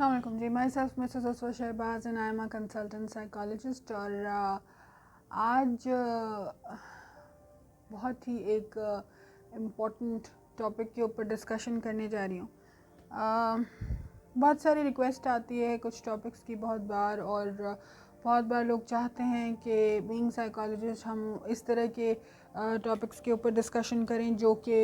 अस्सलाम वालेकुम जी। Myself Mrs Aswar Shahbaz and I am a consultant psychologist. और आज बहुत ही एक इम्पोर्टेंट टॉपिक के ऊपर डिस्कशन करने जा रही हूँ। बहुत सारी रिक्वेस्ट आती है कुछ टॉपिक्स की बहुत बार, और बहुत बार लोग चाहते हैं कि बीइंग साइकोलॉजिस्ट हम इस तरह के टॉपिक्स के ऊपर डिस्कशन करें जो कि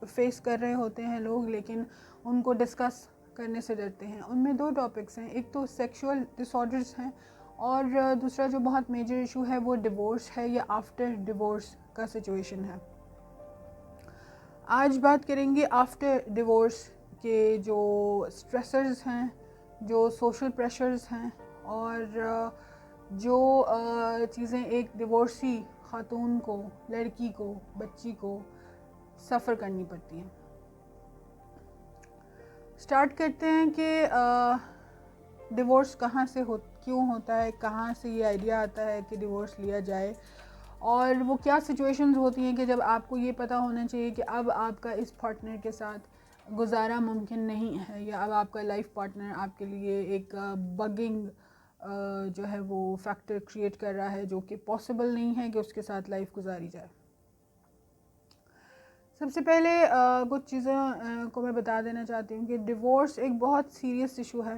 फेस कर रहे होते हैं लोग, लेकिन उनको डिस्कस करने से डरते हैं। उनमें दो टॉपिक्स हैं, एक तो सेक्सुअल डिसऑर्डर्स हैं और दूसरा जो बहुत मेजर इशू है वो डिवोर्स है या आफ्टर डिवोर्स का सिचुएशन है। आज बात करेंगे आफ्टर डिवोर्स के जो स्ट्रेसर्स हैं, जो सोशल प्रेशर्स हैं और जो चीज़ें एक डिवोर्सी खातून को, लड़की को, बच्ची को सफ़र करनी पड़ती हैं। स्टार्ट करते हैं कि डिवोर्स कहाँ से क्यों होता है, कहाँ से ये आइडिया आता है कि डिवोर्स लिया जाए, और वो क्या सिचुएशंस होती हैं कि जब आपको ये पता होना चाहिए कि अब आपका इस पार्टनर के साथ गुजारा मुमकिन नहीं है, या अब आपका लाइफ पार्टनर आपके लिए एक बगिंग जो है वो फैक्टर क्रिएट कर रहा है जो कि पॉसिबल नहीं है कि उसके साथ लाइफ गुजारी जाए। सबसे पहले कुछ चीज़ों को मैं बता देना चाहती हूँ कि डिवोर्स एक बहुत सीरियस इशू है।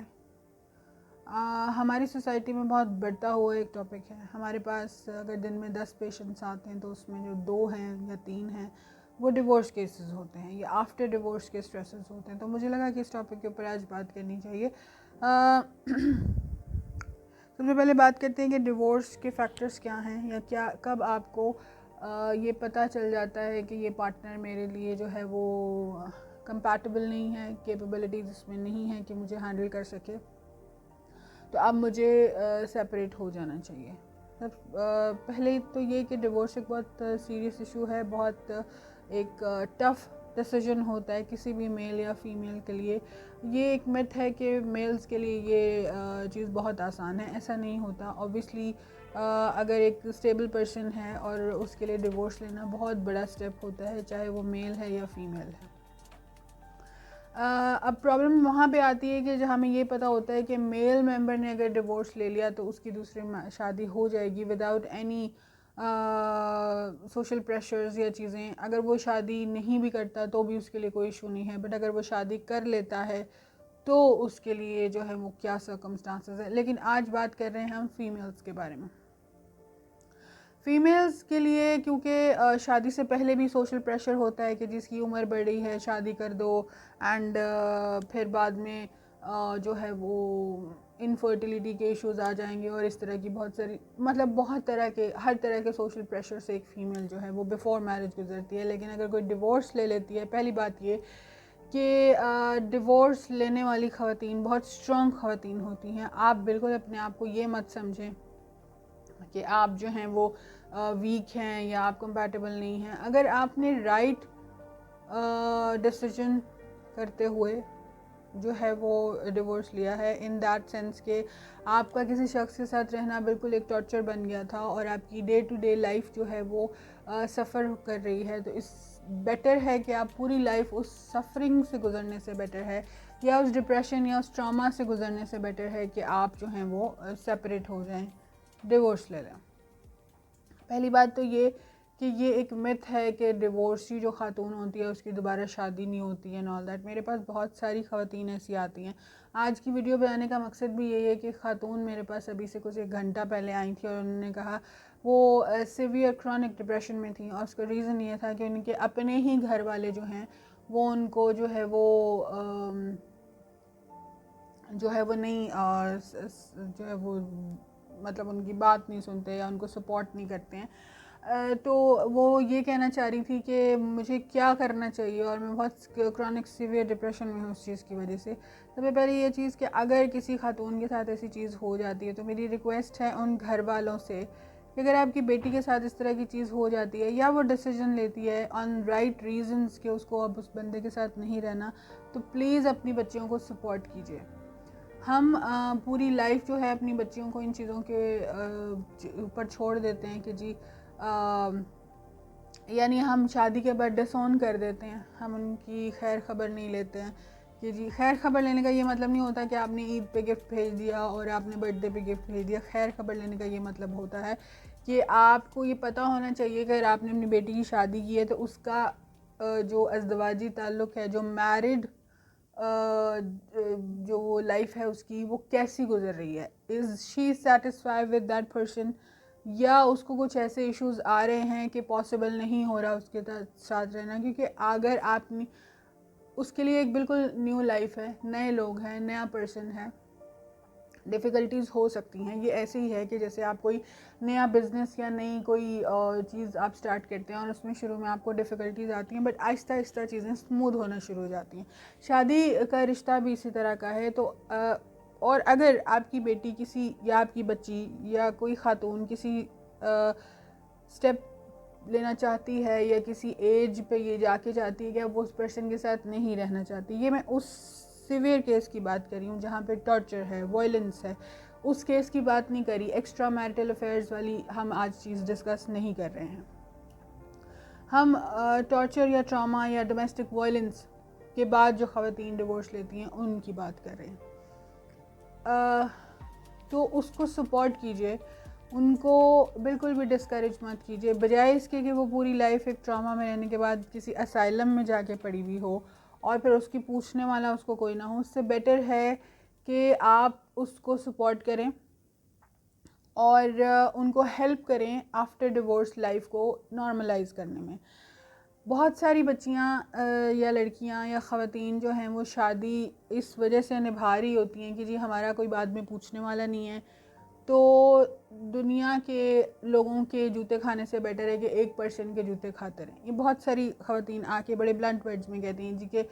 हमारी सोसाइटी में बहुत बढ़ता हुआ एक टॉपिक है। हमारे पास अगर दिन में 10 पेशेंट्स आते हैं तो उसमें जो 2 हैं या 3 हैं वो डिवोर्स केसेस होते हैं या आफ्टर डिवोर्स के स्ट्रेसेस होते हैं। तो मुझे लगा कि इस टॉपिक के ऊपर आज बात करनी चाहिए। सबसे पहले बात करते हैं कि डिवोर्स के फैक्टर्स क्या हैं, या क्या कब आपको ये पता चल जाता है कि ये पार्टनर मेरे लिए जो है वो कंपैटिबल नहीं है, कैपेबिलिटीज़ इसमें नहीं है कि मुझे हैंडल कर सके, तो अब मुझे सेपरेट हो जाना चाहिए। पहले तो ये कि डिवोर्स एक बहुत सीरियस इशू है, बहुत एक टफ़ डिसीजन होता है किसी भी मेल या फीमेल के लिए। ये एक मिथ है कि मेल्स के लिए ये चीज़ बहुत आसान है, ऐसा नहीं होता। ऑब्वियसली अगर एक स्टेबल पर्सन है और उसके लिए डिवोर्स लेना बहुत बड़ा स्टेप होता है, चाहे वो मेल है या फीमेल है। अब प्रॉब्लम वहाँ पे आती है कि जब हमें ये पता होता है कि मेल मेंबर ने अगर डिवोर्स ले लिया तो उसकी दूसरी शादी हो जाएगी विदाउट एनी सोशल प्रेशर्स या चीज़ें। अगर वो शादी नहीं भी करता तो भी उसके लिए कोई इशू नहीं है, बट अगर वो शादी कर लेता है तो उसके लिए जो है वो क्या सर्कमस्टांसेस है। लेकिन आज बात कर रहे हैं हम फीमेल्स के बारे में। फ़ीमेल्स के लिए क्योंकि शादी से पहले भी सोशल प्रेशर होता है कि जिसकी उम्र बढ़ रही है शादी कर दो, एंड फिर बाद में जो है वो इनफर्टिलिटी के इश्यूज़ आ जाएंगे और इस तरह की बहुत सारी, मतलब बहुत तरह के, हर तरह के सोशल प्रेशर से एक फ़ीमेल जो है वो बिफ़ोर मैरिज गुजरती है। लेकिन अगर कोई डिवोर्स ले लेती है, पहली बात ये कि डिवोर्स लेने वाली ख़वातीन बहुत स्ट्रॉन्ग ख़वातीन होती हैं। आप बिल्कुल अपने आप को ये मत समझें कि आप जो हैं वो वीक हैं या आप कंपैटिबल नहीं हैं। अगर आपने राइट डिसीजन करते हुए जो है वो डिवोर्स लिया है, इन दैट सेंस के आपका किसी शख्स के साथ रहना बिल्कुल एक टॉर्चर बन गया था और आपकी डे टू डे लाइफ जो है वो सफ़र कर रही है, तो इस बेटर है कि आप पूरी लाइफ उस सफरिंग से गुजरने से बेटर है, या उस डिप्रेशन या उस ट्रॉमा से गुजरने से बेटर है कि आप जो हैं वो सेपरेट हो जाएं, डिवोर्स ले लें। पहली बात तो ये कि ये एक मिथ है कि डिवोर्सी जो खातून होती है उसकी दोबारा शादी नहीं होती है एंड ऑल दैट। मेरे पास बहुत सारी ख़वातीन ऐसी आती हैं। आज की वीडियो बनाने का मकसद भी यही है कि खातून मेरे पास अभी से कुछ 1 घंटा पहले आई थी और उन्होंने कहा वो सीवियर क्रॉनिक डिप्रेशन में थी, और उसका रीज़न ये था कि उनके अपने ही घर वाले जो हैं वो उनको जो है वो नहीं जो है वो मतलब उनकी बात नहीं सुनते या उनको सपोर्ट नहीं करते हैं। तो वो ये कहना चाह रही थी कि मुझे क्या करना चाहिए और मैं बहुत क्रॉनिक सीवियर डिप्रेशन में हूँ उस चीज़ की वजह से। सबसे पहले ये चीज़ कि अगर किसी खातून के साथ ऐसी चीज़ हो जाती है तो मेरी रिक्वेस्ट है उन घर वालों से कि अगर आपकी बेटी के साथ इस तरह की चीज़ हो जाती है या वो डिसीजन लेती है ऑन राइट रीजंस कि उसको अब उस बंदे के साथ नहीं रहना, तो प्लीज़ अपनी बच्चियों को सपोर्ट कीजिए। हम पूरी लाइफ जो है अपनी बच्चियों को इन चीज़ों के ऊपर छोड़ देते हैं कि जी यानी हम शादी के बाद डिसऑन कर देते हैं, हम उनकी खैर खबर नहीं लेते हैं कि जी खैर खबर लेने का ये मतलब नहीं होता कि आपने ईद पे गिफ्ट भेज दिया और आपने बर्थडे पे गिफ्ट भेज दिया। खैर खबर लेने का ये मतलब होता है कि आपको ये पता होना चाहिए कि अगर आपने अपनी बेटी की शादी की है तो उसका जो अज़दवाजी ताल्लुक़ है, जो मैरिड जो वो लाइफ है उसकी, वो कैसी गुजर रही है। Is she satisfied with that person, या उसको कुछ ऐसे इश्यूज आ रहे हैं कि पॉसिबल नहीं हो रहा उसके साथ रहना। क्योंकि अगर आपने उसके लिए एक बिल्कुल न्यू लाइफ है, नए लोग हैं, नया पर्सन है, डिफ़िकल्टीज़ हो सकती हैं। ये ऐसे ही है कि जैसे आप कोई नया बिज़नेस या नई कोई चीज़ आप स्टार्ट करते हैं और उसमें शुरू में आपको डिफ़िकल्टीज़ आती हैं, बट आहिस्ता आहिस्ता चीज़ें स्मूथ होना शुरू हो जाती हैं। शादी का रिश्ता भी इसी तरह का है। तो और अगर आपकी बेटी किसी, या आपकी बच्ची या कोई खातून किसी स्टेप लेना चाहती है या किसी एज पे ये जाके चाहती है कि अब वो उस पर्सन के साथ नहीं रहना चाहती, ये मैं उस सिवियर केस की बात कर रही हूँ जहाँ पे टॉर्चर है, वायलेंस है, उस केस की बात नहीं करी। एक्स्ट्रा मैरिटल अफेयर्स वाली हम आज चीज़ डिस्कस नहीं कर रहे हैं। हम टॉर्चर या ट्रॉमा या डोमेस्टिक वायलेंस के बाद जो ख़वातीन डिवोर्स लेती हैं उनकी बात कर रहे हैं। तो उसको सपोर्ट कीजिए, उनको बिल्कुल भी डिस्करेज मत कीजिए। बजाय इसके कि वो पूरी लाइफ एक ट्रॉमा में रहने के बाद किसी असाइलम में जाके पड़ी हुई हो और फिर उसकी पूछने वाला उसको कोई ना हो, उससे बेटर है कि आप उसको सपोर्ट करें और उनको हेल्प करें आफ्टर डिवोर्स लाइफ को नॉर्मलाइज करने में। बहुत सारी बच्चियां या लड़कियां या ख़वातीन जो हैं वो शादी इस वजह से निभा रही होती हैं कि जी हमारा कोई बाद में पूछने वाला नहीं है, तो दुनिया के लोगों के जूते खाने से बेटर है कि एक पर्सन के जूते खाते रहें। ये बहुत सारी ख़वातीन आके बड़े ब्लंट वर्ड्स में कहती हैं जी कि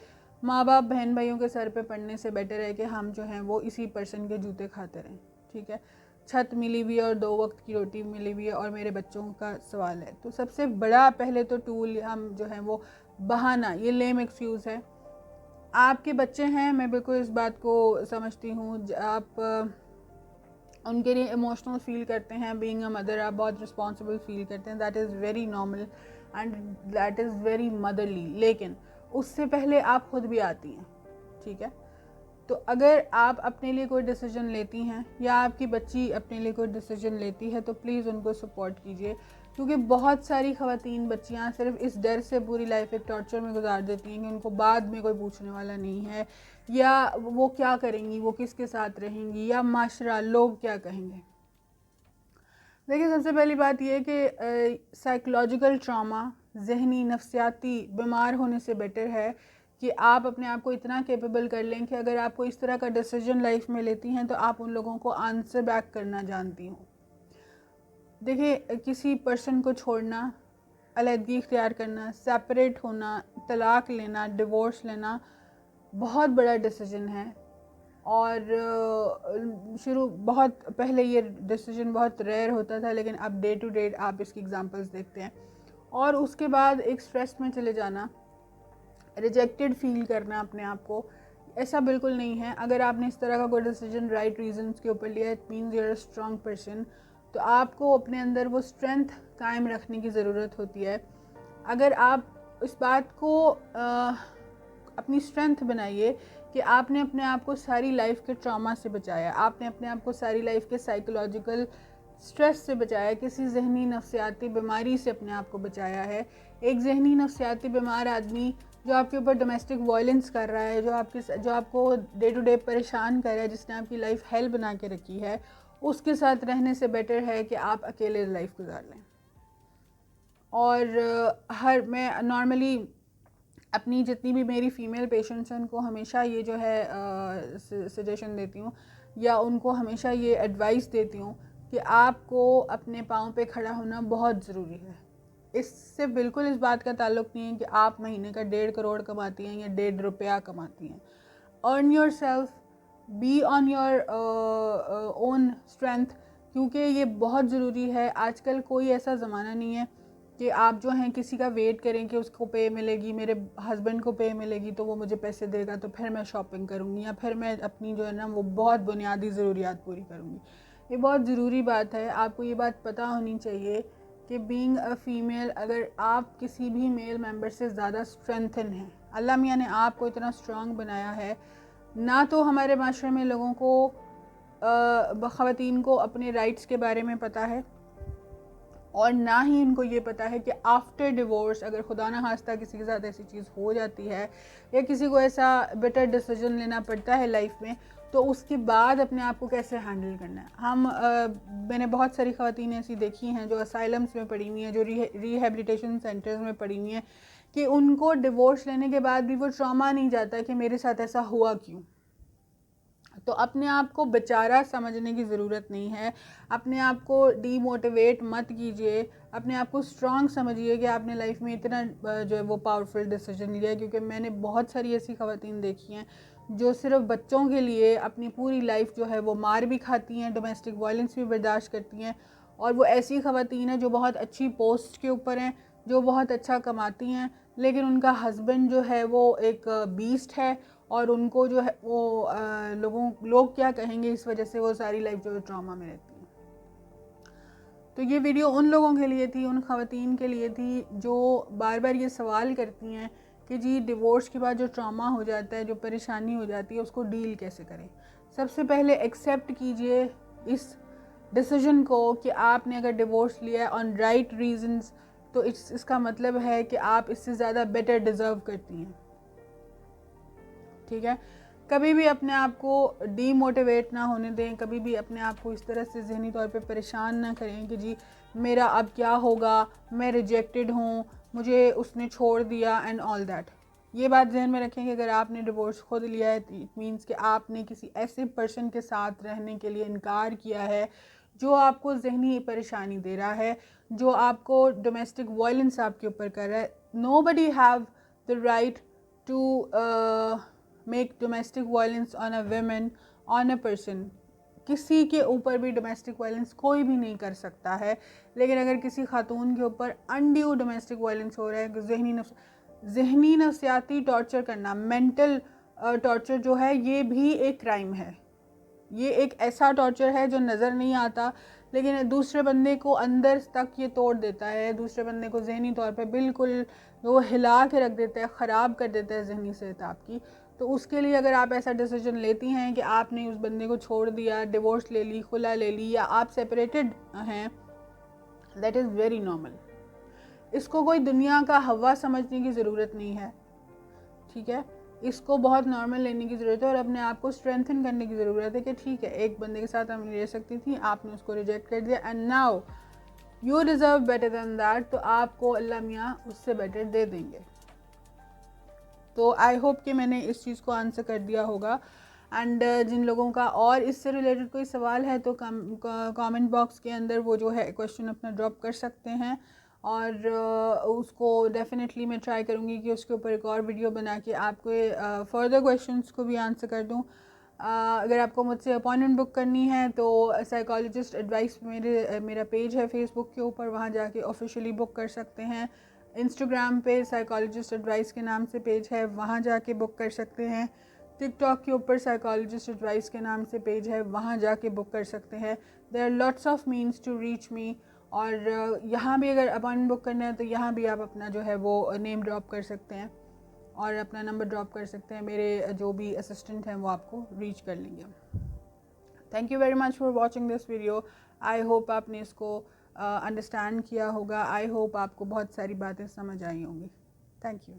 माँ बाप बहन भाइयों के सर पे पड़ने से बेटर है कि हम जो हैं वो इसी पर्सन के जूते खाते रहें। ठीक है, छत मिली हुई है और 2 वक्त की रोटी मिली हुई है और मेरे बच्चों का सवाल है। तो सबसे बड़ा पहले तो टूल हम जो है वो बहाना, ये लेम एक्सक्यूज़ है। आपके बच्चे हैं, मैं बिल्कुल इस बात को समझती हूँ। आप उनके लिए इमोशनल फील करते हैं, बीइंग अ मदर आप बहुत रिस्पॉन्सिबल फील करते हैं, that is very normal and that is very motherly. लेकिन उससे पहले आप खुद भी आती हैं। ठीक है, तो अगर आप अपने लिए कोई डिसीजन लेती हैं या आपकी बच्ची अपने लिए कोई डिसीजन लेती है तो प्लीज़ उनको सपोर्ट कीजिए। क्योंकि बहुत सारी ख़वातीन बच्चियां सिर्फ इस डर से पूरी लाइफ एक टॉर्चर में गुजार देती हैं कि उनको बाद में कोई पूछने वाला नहीं है, या वो क्या करेंगी, वो किसके साथ रहेंगी, या माशरा लोग क्या कहेंगे। देखिए, सबसे पहली बात यह कि साइकोलॉजिकल ट्रॉमा, जहनी नफ्सियाती बीमार होने से बेटर है कि आप अपने आप को इतना कैपेबल कर लें कि अगर आपको इस तरह का डिसीजन लाइफ में लेती हैं तो आप उन लोगों को आंसर बैक करना जानती हों। देखिए, किसी पर्सन को छोड़ना, अलहदगी इख्तियार करना, सेपरेट होना, तलाक लेना, डिवोर्स लेना बहुत बड़ा डिसीजन है। और शुरू बहुत पहले ये डिसीजन बहुत रेयर होता था, लेकिन अब डे टू डे आप इसकी एग्जांपल्स देखते हैं। और उसके बाद एक स्ट्रेस में चले जाना, रिजेक्टेड फील करना अपने आप को, ऐसा बिल्कुल नहीं है। अगर आपने इस तरह का कोई डिसीजन राइट रीजंस के ऊपर लिया, it means you are a strong person. तो आपको अपने अंदर वो स्ट्रेंथ कायम रखने की ज़रूरत होती है। अगर आप इस बात को अपनी स्ट्रेंथ बनाइए कि आपने अपने आप को सारी लाइफ के ट्रॉमा से बचाया, आपने अपने आप को सारी लाइफ के साइकोलॉजिकल स्ट्रेस से बचाया, किसी जहनी नफ्सियाती बीमारी से अपने आप को बचाया है। एक जहनी नफ्सियाती बीमार आदमी जो आपके ऊपर डोमेस्टिक वायलेंस कर रहा है, जो आपको डे टू डे परेशान कर रहा है, जिसने आपकी लाइफ हेल बना के रखी है, उसके साथ रहने से बेटर है कि आप अकेले लाइफ गुजार लें। और मैं नॉर्मली अपनी जितनी भी मेरी फ़ीमेल पेशेंट्स हैं उनको हमेशा ये जो है सजेशन देती हूँ या उनको हमेशा ये एडवाइस देती हूँ कि आपको अपने पाँव पे खड़ा होना बहुत ज़रूरी है। इससे बिल्कुल इस बात का ताल्लुक़ नहीं है कि आप महीने का 1.5 करोड़ कमाती हैं या 1.5 रुपया कमाती हैं। Earn your self, be on your own strength, क्योंकि ये बहुत ज़रूरी है। आजकल कोई ऐसा ज़माना नहीं है कि आप जो हैं किसी का वेट करें कि उसको पे मिलेगी, मेरे हस्बैंड को पे मिलेगी तो वो मुझे पैसे देगा तो फिर मैं शॉपिंग करूँगी या फिर मैं अपनी जो है ना वो बहुत बुनियादी ज़रूरियात पूरी करूँगी। ये बहुत ज़रूरी बात है, आपको ये बात पता होनी चाहिए कि बीइंग अ फीमेल, अगर आप किसी भी मेल मेंबर से ज़्यादा स्ट्रेंथन हैं, अल्लाह मियाँ ने आपको इतना स्ट्रांग बनाया है। ना तो हमारे माशरे में लोगों को ख़वातीन को अपने राइट्स के बारे में पता है, और ना ही उनको ये पता है कि आफ्टर डिवोर्स अगर खुदा ना खास्ता किसी के साथ ऐसी चीज़ हो जाती है या किसी को ऐसा बेटर डिसीजन लेना पड़ता है लाइफ में, तो उसके बाद अपने आप को कैसे हैंडल करना है। मैंने बहुत सारी ख़वातीन ऐसी देखी हैं जो असाइलम्स में पड़ी हुई हैं, जो रिहेबिलिटेशन सेंटर्स में पड़ी हुई हैं, कि उनको डिवोर्स लेने के बाद भी वो ट्रॉमा नहीं जाता कि मेरे साथ ऐसा हुआ क्यों। तो अपने आप को बेचारा समझने की ज़रूरत नहीं है, अपने आप को डीमोटिवेट मत कीजिए, अपने आप को स्ट्रांग समझिए कि आपने लाइफ में इतना जो है वो पावरफुल डिसीजन लिया है। क्योंकि मैंने बहुत सारी ऐसी ख़वातीन देखी हैं जो सिर्फ बच्चों के लिए अपनी पूरी लाइफ जो है वो मार भी खाती हैं, डोमेस्टिक वायलेंस भी बर्दाश्त करती हैं, और वो ऐसी ख़वातीन हैं जो बहुत अच्छी पोस्ट के ऊपर हैं, जो बहुत अच्छा कमाती हैं, लेकिन उनका हस्बैंड जो है वो एक बीस्ट है, और उनको जो है वो लोग क्या कहेंगे इस वजह से वो सारी लाइफ जो है ट्रॉमा में रहती हैं। तो ये वीडियो उन लोगों के लिए थी, उन ख़वातीन के लिए थी जो बार बार ये सवाल करती हैं कि जी डिवोर्स के बाद जो ट्रॉमा हो जाता है, जो परेशानी हो जाती है, उसको डील कैसे करें। सबसे पहले एक्सेप्ट कीजिए इस डिसीजन को कि आपने अगर डिवोर्स लिया है ऑन राइट रीजंस, तो इसका मतलब है कि आप इससे ज़्यादा बेटर डिज़र्व करती हैं। ठीक है, कभी भी अपने आप को डीमोटिवेट ना होने दें, कभी भी अपने आप को इस तरह से ज़हनी तौर पे परेशान ना करें कि जी मेरा अब क्या होगा, मैं रिजेक्टेड हूँ, मुझे उसने छोड़ दिया एंड ऑल दैट। ये बात जहन में रखें कि अगर आपने डिवोर्स खुद लिया है, इट मीन्स कि आपने किसी ऐसे पर्सन के साथ रहने के लिए इनकार किया है जो आपको ज़हनी परेशानी दे रहा है, जो आपको डोमेस्टिक वायलेंस आपके ऊपर कर रहा है। Nobody have the right to make domestic violence on a women, on a person. किसी के ऊपर भी डोमेस्टिक वायलेंस कोई भी नहीं कर सकता है, लेकिन अगर किसी खातून के ऊपर अनड्यू डोमेस्टिक वायलेंस हो रहा है, जहनी नफ्सियाती टॉर्चर करना, मेंटल टॉर्चर जो है, ये भी एक क्राइम है। ये एक ऐसा टॉर्चर है जो नज़र नहीं आता, लेकिन दूसरे बंदे को अंदर तक ये तोड़ देता है, दूसरे बंदे को जहनी तौर पे बिल्कुल वो हिला के रख देता है, ख़राब कर देता है जहनी सेहत आपकी। तो उसके लिए अगर आप ऐसा डिसीजन लेती हैं कि आपने उस बंदे को छोड़ दिया, डिवोर्स ले ली, खुला ले ली, या आप सेपरेटेड हैं, दैट इज़ वेरी नॉर्मल। इसको कोई दुनिया का हवा समझने की ज़रूरत नहीं है। ठीक है, इसको बहुत नॉर्मल लेने की ज़रूरत है और अपने आप को स्ट्रेंथन करने की ज़रूरत है कि ठीक है, एक बंदे के साथ हम रह सकती थी, आपने उसको रिजेक्ट कर दिया, and now you deserve better than that, तो आपको अल्लाह मियाँ उससे बेटर दे देंगे। तो आई होप कि मैंने इस चीज़ को आंसर कर दिया होगा। एंड जिन लोगों का और इससे रिलेटेड कोई सवाल है तो कमेंट बॉक्स के अंदर वो जो है क्वेश्चन अपना ड्रॉप कर सकते हैं, और उसको डेफिनेटली मैं ट्राई करूँगी कि उसके ऊपर एक और वीडियो बना के आपको फर्दर क्वेश्चंस को भी आंसर कर दूँ। अगर आपको मुझसे अपॉइंटमेंट बुक करनी है तो साइकोलॉजिस्ट एडवाइस मेरा पेज है फेसबुक के ऊपर, वहाँ जाके ऑफिशियली बुक कर सकते हैं। इंस्टाग्राम पे साइकोलॉजिस्ट एडवाइस के नाम से पेज है, वहाँ जाके बुक कर सकते हैं। टिकटॉक के ऊपर साइकोलॉजिस्ट एडवाइस के नाम से पेज है, वहाँ जाके बुक कर सकते हैं। There are lots of means to reach me, और यहाँ भी अगर अपॉइंटमेंट बुक करना है तो यहाँ भी आप अपना जो है वो नेम ड्रॉप कर सकते हैं और अपना नंबर ड्रॉप कर सकते हैं। मेरे जो भी असिस्टेंट हैं वो आपको रीच कर लेंगे। Thank you very much for watching this video. I hope आपने इसको अंडरस्टैंड किया होगा। आई होप आपको बहुत सारी बातें समझ आई होंगी। Thank you.